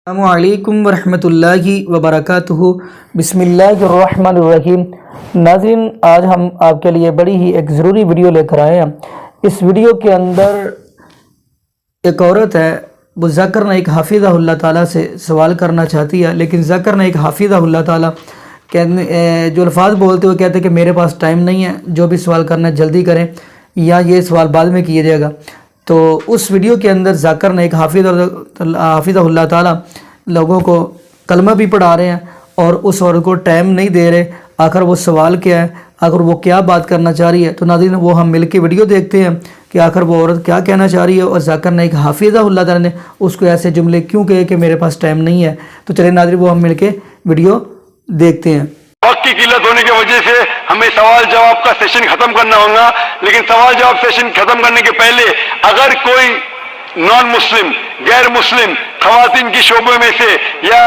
السلام علیکم ورحمۃ اللہ وبرکاتہ۔ بسم اللہ الرحمن الرحیم۔ ناظرین، آج ہم آپ کے لیے بڑی ہی ایک ضروری ویڈیو لے کر آئے ہیں۔ اس ویڈیو کے اندر ایک عورت ہے، وہ ذاکر نائک حافظہ اللہ تعالیٰ سے سوال کرنا چاہتی ہے، لیکن ذاکر نائک حافظہ اللہ تعالیٰ جو الفاظ بولتے ہوئے کہتے ہیں کہ میرے پاس ٹائم نہیں ہے، جو بھی سوال کرنا ہے جلدی کریں یا یہ سوال بعد میں کیا جائے گا۔ تو اس ویڈیو کے اندر ذاکر نائک حافظہ اللہ تعالیٰ لوگوں کو کلمہ بھی پڑھا رہے ہیں اور اس عورت کو ٹائم نہیں دے رہے۔ آخر وہ سوال کیا ہے، آخر وہ کیا بات کرنا چاہ رہی ہے، تو ناظرین وہ ہم مل کے ویڈیو دیکھتے ہیں کہ آخر وہ عورت کیا کہنا چاہ رہی ہے اور ذاکر نائک حافظہ اللہ تعالیٰ نے اس کو ایسے جملے کیوں کہے کہ میرے پاس ٹائم نہیں ہے۔ تو چلیں ناظرین وہ ہم مل کے ویڈیو دیکھتے ہیں۔ وقت کی قلت ہونے کی وجہ سے ہمیں سوال جواب کا سیشن ختم کرنا ہوگا، لیکن سوال جواب سیشن ختم کرنے کے پہلے اگر کوئی نان مسلم، غیر مسلم خواتین کی شعبے میں سے یا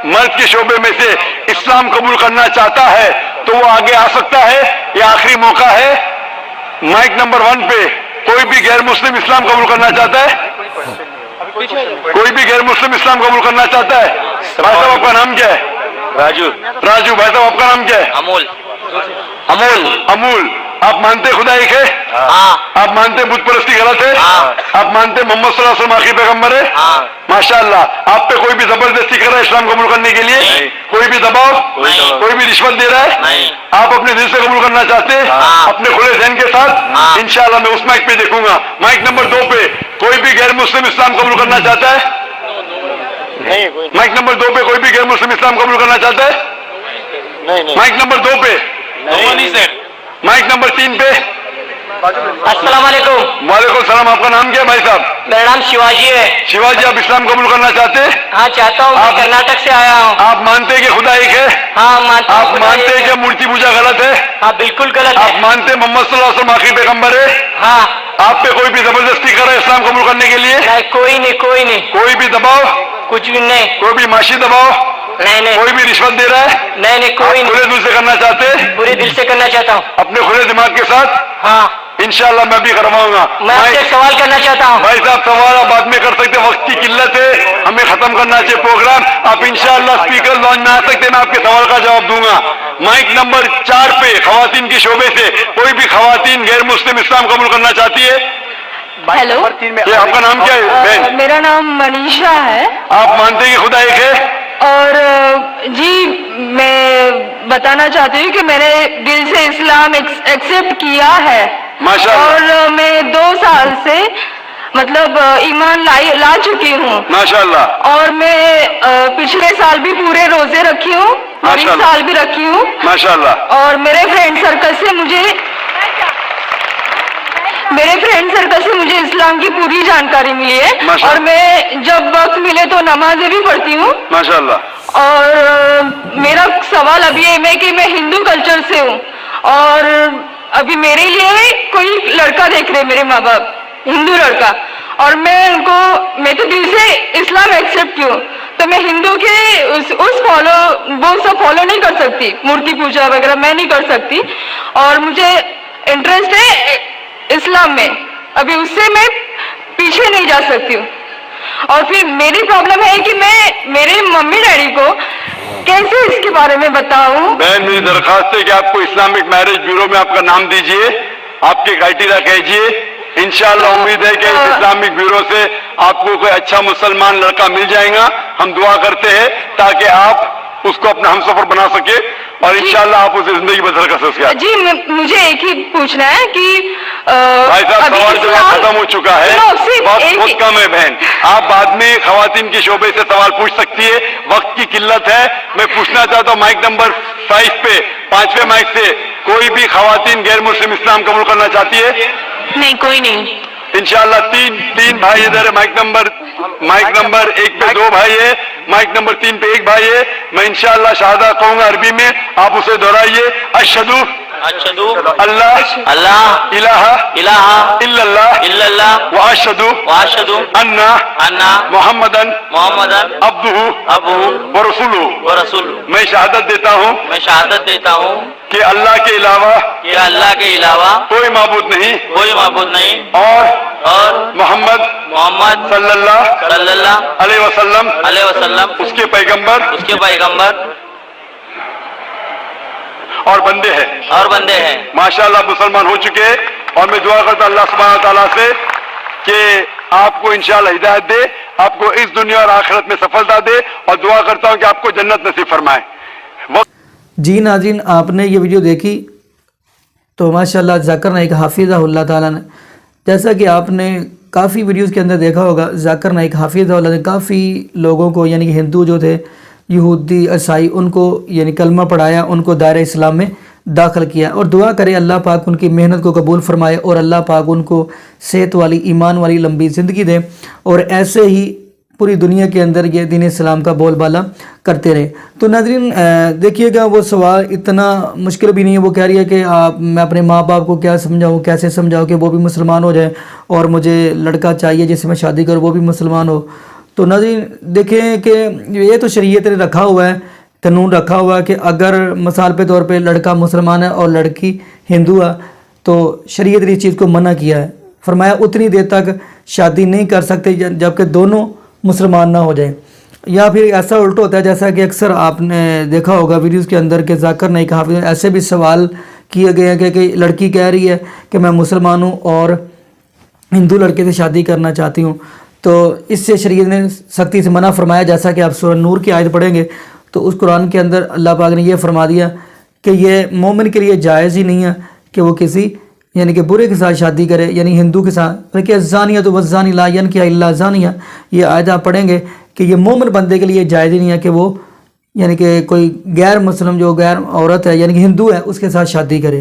مرد کے شعبے میں سے اسلام قبول کرنا چاہتا ہے تو وہ آگے آ سکتا ہے، یہ آخری موقع ہے۔ مائک نمبر 1 پہ کوئی بھی غیر مسلم اسلام قبول کرنا چاہتا ہے؟ کوئی بھی غیر مسلم اسلام قبول کرنا چاہتا ہے؟ بھائی صاحب آپ کا نام کیا ہے؟ راجو بھائی صاحب آپ کا نام کیا ہے؟ امول آپ مانتے خدا ایک ہے؟ آپ مانتے بت پرستی غلط ہے؟ آپ مانتے محمد صلی اللہ علیہ وسلم آخری پیغمبر ہے؟ ماشاءاللہ۔ آپ پہ کوئی بھی زبردستی کر رہا ہے اسلام قبول کرنے کے لیے؟ کوئی بھی دباؤ، کوئی بھی رشوت دے رہا ہے؟ آپ اپنے دل سے قبول کرنا چاہتے ہیں اپنے کھلے ذہن کے ساتھ؟ انشاءاللہ میں اس مائک پہ دیکھوں گا۔ مائک نمبر 2 پہ کوئی بھی غیر مسلم اسلام قبول کرنا چاہتا ہے؟ مائک نمبر 2 پہ کوئی بھی غیر مسلم اسلام قبول کرنا چاہتا ہے؟ مائک نمبر 2 پہ؟ مائک نمبر 3 پہ؟ السلام علیکم۔ وعلیکم السلام۔ آپ کا نام کیا ہے بھائی صاحب؟ میرا نام شیواجی ہے۔ شیواجی آپ اسلام قبول کرنا چاہتے ہیں؟ ہاں چاہتا ہوں، میں کرناٹک سے آیا ہوں۔ آپ مانتے ہیں کہ خدا ایک ہے؟ ہاں مانتا ہوں۔ آپ مانتے ہیں کہ مورتی پوجا غلط ہے؟ ہاں بالکل غلط آپ ہے۔ مانتے ہیں محمد صلی اللہ علیہ وسلم آخری پیغمبر ہے؟ ہاں آپ پہ کوئی بھی زبردستی کر رہا ہے اسلام قبول کرنے کے لیے؟ نہیں، کوئی نہیں، کوئی نہیں، کوئی بھی دباؤ، کچھ بھی نہیں، کوئی بھی معاشی دباؤ، نہیں نہیں کوئی بھی رشوت دے رہا ہے؟ نہیں نہیں، کوئی آپ نہیں، کھلے دل سے کرنا چاہتے ہیں؟ پورے دل سے کرنا چاہتا ہوں۔ اپنے کھلے دماغ کے ساتھ؟ ہاں انشاءاللہ میں بھی کرواؤں گا۔ میں آپ سے ایک سوال کرنا چاہتا ہوں۔ بھائی صاحب سوال آپ بعد میں کر سکتے ہیں، وقت کی قلت ہے، ہمیں ختم کرنا چاہیے پروگرام۔ آپ انشاءاللہ اسپیکر لانچ میں آ سکتے ہیں، میں آپ کے سوال کا جواب دوں گا۔ مائک نمبر 4 پہ خواتین کے شعبے سے کوئی بھی خواتین غیر مسلم اسلام قبول کرنا چاہتی ہے؟ ہیلو، یہ آپ کا نام کیا ہے بہن؟ میرا نام منیشا ہے آپ مانتے ہیں کہ خدا ایک ہے؟ اور جی میں بتانا چاہتی ہوں کہ میں نے دل سے اسلام ایکسیپٹ کیا ہے ماشاءاللہ اور میں 2 سال سے مطلب ایمان لا چکی ہوں، ماشاءاللہ اور میں پچھلے سال بھی پورے روزے رکھی ہوں اور اس ماشاءاللہ سال بھی رکھی ہوں، ماشاءاللہ اور میرے فرینڈ سرکل سے مجھے اسلام کی پوری جانکاری ملی ہے، ماشاءاللہ۔ اور میں جب وقت ملے تو نمازیں بھی پڑھتی ہوں۔ ماشاءاللہ اور میرا سوال ابھی ہے کہ میں ہندو کلچر سے ہوں اور ابھی میرے لیے کوئی لڑکا دیکھ رہے میرے ماں باپ، ہندو لڑکا، اور میں تو دل سے اسلام ایکسیپٹ کی ہوں، تو میں ہندو کے وہ سب فالو نہیں کر سکتی، مورتی پوجا وغیرہ میں نہیں کر سکتی، اور مجھے انٹرسٹ ہے اسلام میں، ابھی اس سے میں پیچھے نہیں جا سکتی ہوں۔ اور پھر میری پرابلم ہے کہ میں میرے ممی ڈیڈی کو کیسے اس کے بارے میں بتاؤں۔ بہن میری درخواست ہے کہ آپ کو اسلامک میرج بیورو میں آپ کا نام دیجئے، آپ کے کرائٹیریا کہیے، انشاءاللہ امید ہے کہ اس اسلامک بیورو سے آپ کو کوئی اچھا مسلمان لڑکا مل جائے گا۔ ہم دعا کرتے ہیں تاکہ آپ اس کو اپنا ہمسفر بنا سکے اور انشاءاللہ آپ اسے زندگی بسر کر سکے۔ جی مجھے ایک ہی پوچھنا ہے کہ بھائی صاحب سوال جواب ختم ہو چکا ہے، وقت بہت کم ہے بہن، آپ بعد میں خواتین کے شعبے سے سوال پوچھ سکتی ہے، وقت کی قلت ہے۔ میں پوچھنا چاہتا ہوں مائک نمبر 5 پہ 5ویں مائک سے کوئی بھی خواتین غیر مسلم اسلام قبول کرنا چاہتی ہے؟ نہیں، کوئی نہیں۔ انشاءاللہ تین بھائی ادھر ہے، مائک نمبر 1 پہ 2 بھائی ہے، مائک نمبر 3 پہ 1 بھائی ہے۔ میں انشاءاللہ شہادہ کہوں گا عربی میں، آپ اسے دہرائیے۔ اشہدو اللہ الہ الا اللہ واشہدو ان محمدن عبدہ ورسولہ۔ میں شہادت دیتا ہوں کہ اللہ کے علاوہ کوئی معبود نہیں اور محمد صلی اللہ علیہ وسلم اس کے پیغمبر اور بندے ہیں ماشاءاللہ مسلمان ہو چکے ہیں. اور میں دعا کرتا اللہ سبحانہ تعالیٰ سے کہ آپ کو انشاءاللہ ہدایت دے, آپ کو اس دنیا اور آخرت میں سفلتا دے, اور دعا کرتا ہوں کہ آپ کو جنت نصیب فرمائے. جی ناظرین, آپ نے یہ ویڈیو دیکھی تو ماشاءاللہ ذاکر نائک حافظہ اللہ تعالیٰ نے, جیسا کہ آپ نے کافی ویڈیوز کے اندر دیکھا ہوگا, ذاکر نائک حافظہ اللہ نے کافی لوگوں کو یعنی کہ ہندو جو تھے, یہودی, عیسائی, ان کو یعنی کلمہ پڑھایا, ان کو دائرہ اسلام میں داخل کیا. اور دعا کرے اللہ پاک ان کی محنت کو قبول فرمائے اور اللہ پاک ان کو صحت والی, ایمان والی لمبی زندگی دے, اور ایسے ہی پوری دنیا کے اندر یہ دین اسلام کا بول بالا کرتے رہے. تو ناظرین دیکھیے گا, وہ سوال اتنا مشکل بھی نہیں ہے. وہ کہہ رہی ہے کہ میں اپنے ماں باپ کو کیا سمجھاؤں, کیسے سمجھاؤں کہ وہ بھی مسلمان ہو جائے, اور مجھے لڑکا چاہیے جس سے میں شادی کروں وہ بھی مسلمان ہو. تو ناظرین دیکھیں کہ یہ تو شریعت نے رکھا ہوا ہے, قانون رکھا ہوا ہے کہ اگر مثال پہ طور پہ لڑکا مسلمان ہے اور لڑکی ہندو ہے تو شریعت نے اس چیز کو منع کیا ہے. فرمایا اتنی دیر تک شادی نہیں کر سکتے جب کہ دونوں مسلمان نہ ہو جائیں. یا پھر ایسا الٹا ہوتا ہے جیسا کہ اکثر آپ نے دیکھا ہوگا ویڈیوز کے اندر کہ ذاکر نائک حافظ ایسے بھی سوال کیے گئے ہیں کہ لڑکی کہہ رہی ہے کہ میں مسلمان ہوں اور ہندو لڑکے سے شادی کرنا چاہتی ہوں, تو اس سے شریعت نے سختی سے منع فرمایا. جیسا کہ آپ سورہ نور کی آیت پڑھیں گے تو اس قرآن کے اندر اللہ پاک نے یہ فرما دیا کہ یہ مومن کے لیے جائز ہی نہیں ہے کہ وہ کسی یعنی کہ برے کے ساتھ شادی کرے, یعنی ہندو کے ساتھ. بلکہ الزانیۃ والزانی لا ینکحا الا زانیہ, یہ آیت آپ پڑھیں گے کہ یہ مومن بندے کے لیے جائز ہی نہیں ہے کہ وہ یعنی کہ کوئی غیر مسلم جو غیر عورت ہے یعنی کہ ہندو ہے اس کے ساتھ شادی کرے.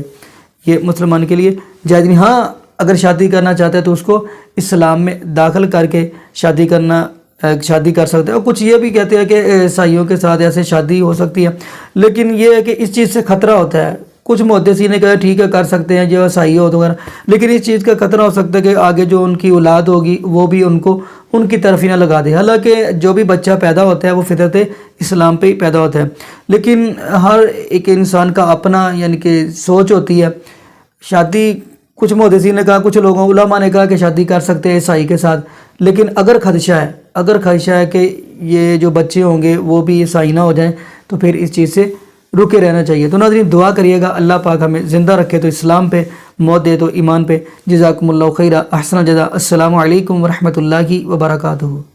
یہ مسلمان کے لیے جائز نہیں. ہاں اگر شادی کرنا چاہتا ہے تو اس کو اسلام میں داخل کر کے شادی کر سکتے ہیں. اور کچھ یہ بھی کہتے ہیں کہ عیسائیوں کے ساتھ ایسے شادی ہو سکتی ہے, لیکن یہ ہے کہ اس چیز سے خطرہ ہوتا ہے. کچھ محدثین نے کہا ٹھیک ہے کر سکتے ہیں جو عیسائی ہو وغیرہ, لیکن اس چیز کا خطرہ ہو سکتا ہے کہ آگے جو ان کی اولاد ہوگی وہ بھی ان کو ان کی طرف ہی نہ لگا دے. حالانکہ جو بھی بچہ پیدا ہوتا ہے وہ فطرت اسلام پہ ہی پیدا ہوتا ہے, لیکن ہر ایک انسان کا اپنا یعنی کہ سوچ ہوتی ہے. شادی کچھ محدثین نے کہا, کچھ لوگوں علماء نے کہا کہ شادی کر سکتے ہیں عیسائی کے ساتھ, لیکن اگر خدشہ ہے کہ یہ جو بچے ہوں گے وہ بھی عیسائی نہ ہو جائیں تو پھر اس چیز سے رکے رہنا چاہیے. تو ناظرین دعا کریے گا اللہ پاک ہمیں زندہ رکھے تو اسلام پہ, موت دے تو ایمان پہ. جزاکم اللہ خیرہ, احسن الجزاء. السلام علیکم ورحمۃ اللہ وبرکاتہ.